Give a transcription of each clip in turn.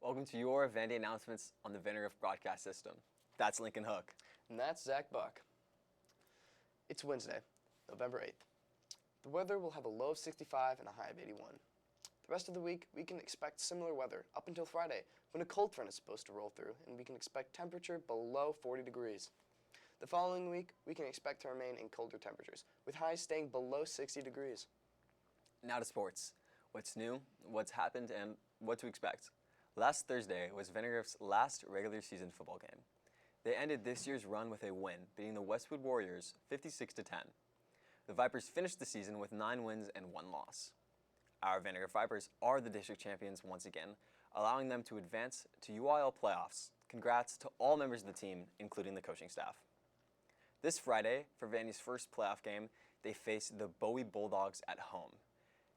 Welcome to your VTV Announcements on the Vandegrift broadcast system. That's Lincoln Hook. And that's Zach Buck. It's Wednesday, November 8th. The weather will have a low of 65 and a high of 81. The rest of the week, we can expect similar weather up until Friday, when a cold front is supposed to roll through, and we can expect temperature below 40 degrees. The following week, we can expect to remain in colder temperatures, with highs staying below 60 degrees. Now to sports. What's new, what's happened, and what to expect. Last Thursday was Vandegrift's last regular season football game. They ended this year's run with a win, beating the Westwood Warriors 56-10. The Vipers finished the season with 9 wins and 1 loss. Our Vandegrift Vipers are the district champions once again, allowing them to advance to UIL playoffs. Congrats to all members of the team, including the coaching staff. This Friday, for Vandy's first playoff game, they face the Bowie Bulldogs at home.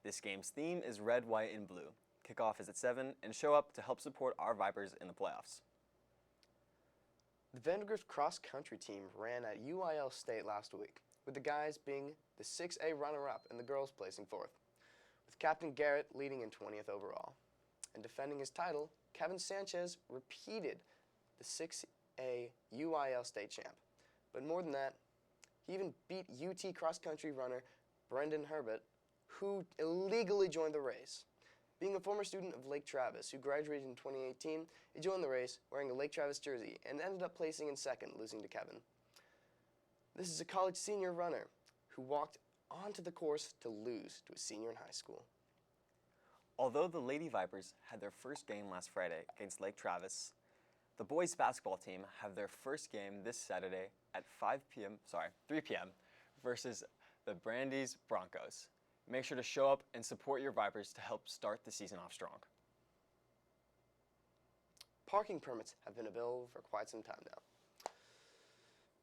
This game's theme is red, white, and blue. Kickoff is at 7, and show up to help support our Vipers in the playoffs. The Vandegrift cross-country team ran at UIL State last week, with the guys being the 6A runner-up and the girls placing 4th, with Captain Garrett leading in 20th overall. And defending his title, Kevin Sanchez repeated the 6A UIL State champ. But more than that, he even beat UT cross-country runner Brendan Herbert, who illegally joined the race. Being a former student of Lake Travis who graduated in 2018, he joined the race wearing a Lake Travis jersey and ended up placing in 2nd, losing to Kevin. This is a college senior runner who walked onto the course to lose to a senior in high school. Although the Lady Vipers had their first game last Friday against Lake Travis, the boys basketball team have their first game this Saturday at 3 p.m. versus the Brandeis Broncos. Make sure to show up and support your Vipers to help start the season off strong. Parking permits have been available for quite some time now.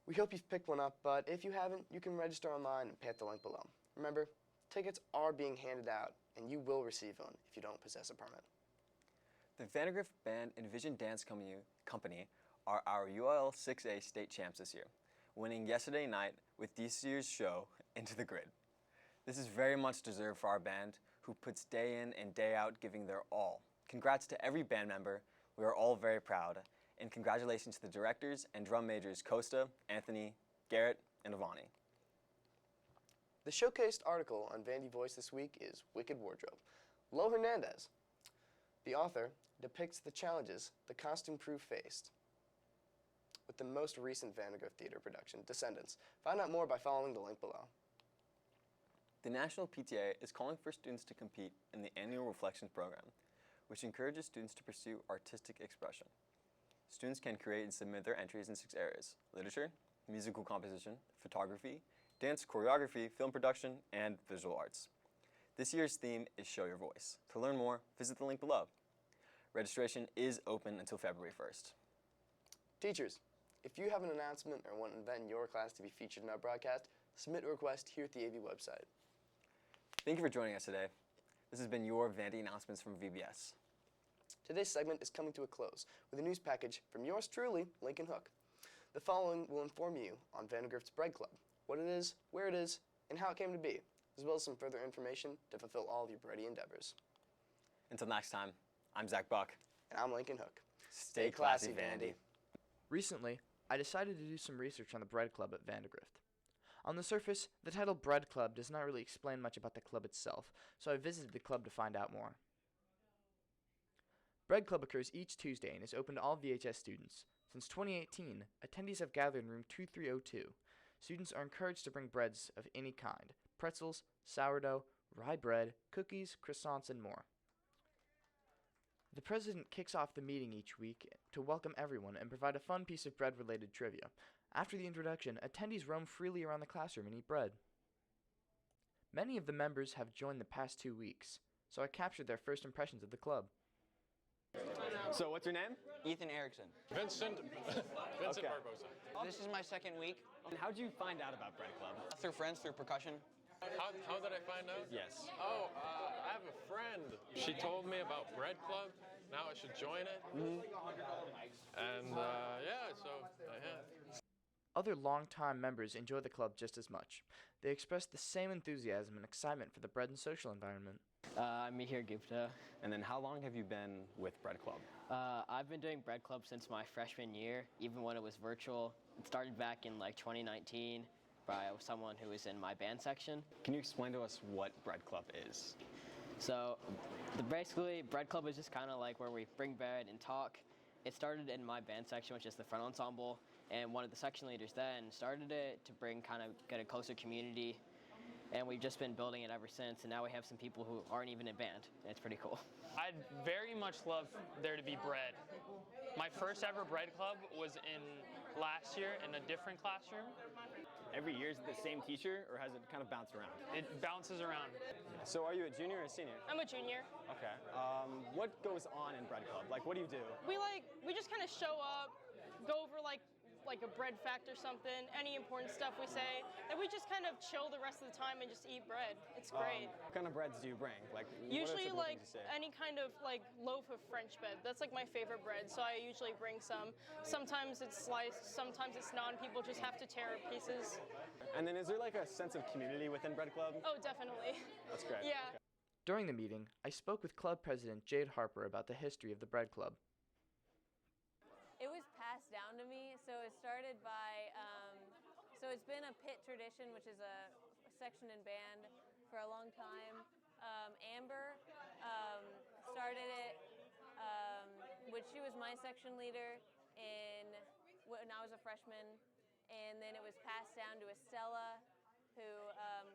We hope you've picked one up, but if you haven't, you can register online and pay at the link below. Remember, tickets are being handed out, and you will receive one if you don't possess a permit. The Vandegrift Band and Vision Dance Company are our UIL 6A state champs this year, winning yesterday night with this year's show, Into the Grid. This is very much deserved for our band, who puts day in and day out giving their all. Congrats to every band member. We are all very proud. And congratulations to the directors and drum majors Costa, Anthony, Garrett, and Avani. The showcased article on Vandy Voice this week is Wicked Wardrobe. Lo Hernandez, the author, depicts the challenges the costume crew faced with the most recent Vandegrift theater production, Descendants. Find out more by following the link below. The National PTA is calling for students to compete in the annual Reflections program, which encourages students to pursue artistic expression. Students can create and submit their entries in 6 areas: literature, musical composition, photography, dance, choreography, film production, and visual arts. This year's theme is Show Your Voice. To learn more, visit the link below. Registration is open until February 1st. Teachers, if you have an announcement or want an event in your class to be featured in our broadcast, submit a request here at the AV website. Thank you for joining us today. This has been your Vandy Announcements from VBS. Today's segment is coming to a close with a news package from yours truly, Lincoln Hook. The following will inform you on Vandegrift's Bread Club, what it is, where it is, and how it came to be, as well as some further information to fulfill all of your bready endeavors. Until next time, I'm Zach Buck. And I'm Lincoln Hook. Stay classy, Vandy. Recently, I decided to do some research on the Bread Club at Vandegrift. On the surface, the title Bread Club does not really explain much about the club itself, so I visited the club to find out more. Bread Club occurs each Tuesday and is open to all VHS students. Since 2018, attendees have gathered in room 2302. Students are encouraged to bring breads of any kind: pretzels, sourdough, rye bread, cookies, croissants, and more. The president kicks off the meeting each week to welcome everyone and provide a fun piece of bread-related trivia. After the introduction, attendees roam freely around the classroom and eat bread. Many of the members have joined the past 2 weeks, so I captured their first impressions of the club. So what's your name? Ethan Erickson. Vincent Barbosa. This is my 2nd week. And how did you find out about Bread Club? Through friends, through percussion. How did I find out? Yes. Oh, I have a friend. She told me about Bread Club. Now I should join it. And yeah, so I have. Other longtime members enjoy the club just as much. They express the same enthusiasm and excitement for the bread and social environment. I'm Mihir Gupta. And then how long have you been with Bread Club? I've been doing Bread Club since my freshman year, even when it was virtual. It started back in 2019 by someone who was in my band section. Can you explain to us what Bread Club is? So basically, Bread Club is just kind of like where we bring bread and talk. It started in my band section, which is the front ensemble, and one of the section leaders then started it to get a closer community, and we've just been building it ever since, and now we have some people who aren't even in band, and it's pretty cool. I'd very much love there to be bread. My first ever Bread Club was in last year in a different classroom. Every year is it the same teacher, or has it kind of bounced around? It bounces around. So are you a junior or a senior? I'm a junior. Okay. What goes on in Bread Club? Like, what do you do? We just kind of show up, go over like a bread fact or something, any important stuff we say, and we just kind of chill the rest of the time and just eat bread. It's great. What kind of breads do you bring? Like, Usually what are the typical like things you say? any kind of like loaf of French bread. That's like my favorite bread, so I usually bring some. Sometimes it's sliced, sometimes it's not, and people just have to tear pieces. And then is there like a sense of community within Bread Club? Oh, definitely. That's great. Yeah. Okay. During the meeting, I spoke with club president Jade Harper about the history of the Bread Club. It was passed down to me, so it started by, so it's been a pit tradition, which is a section and band for a long time. Amber started it when she was my section leader when I was a freshman, and then it was passed down to Estella, who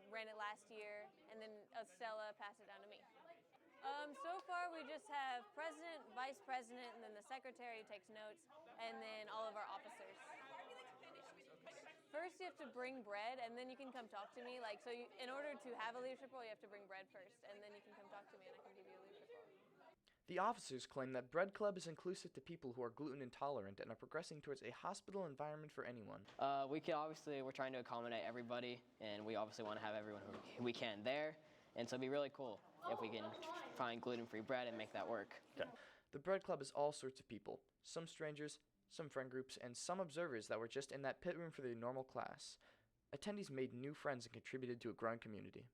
ran it last year, and then Estella passed it down to me. So far we just have president, vice president, and then the secretary who takes notes, and then all of our officers. First you have to bring bread, and then you can come talk to me. In order to have a leadership role, you have to bring bread first, and then you can come talk to me and I can give you a leadership role. The officers claim that Bread Club is inclusive to people who are gluten intolerant and are progressing towards a hospitable environment for anyone. We're trying to accommodate everybody, and we obviously want to have everyone who we can there, and so it'd be really cool if we can find gluten-free bread and make that work. Okay. The Bread Club is all sorts of people, some strangers, some friend groups, and some observers that were just in that pit room for their normal class. Attendees made new friends and contributed to a growing community.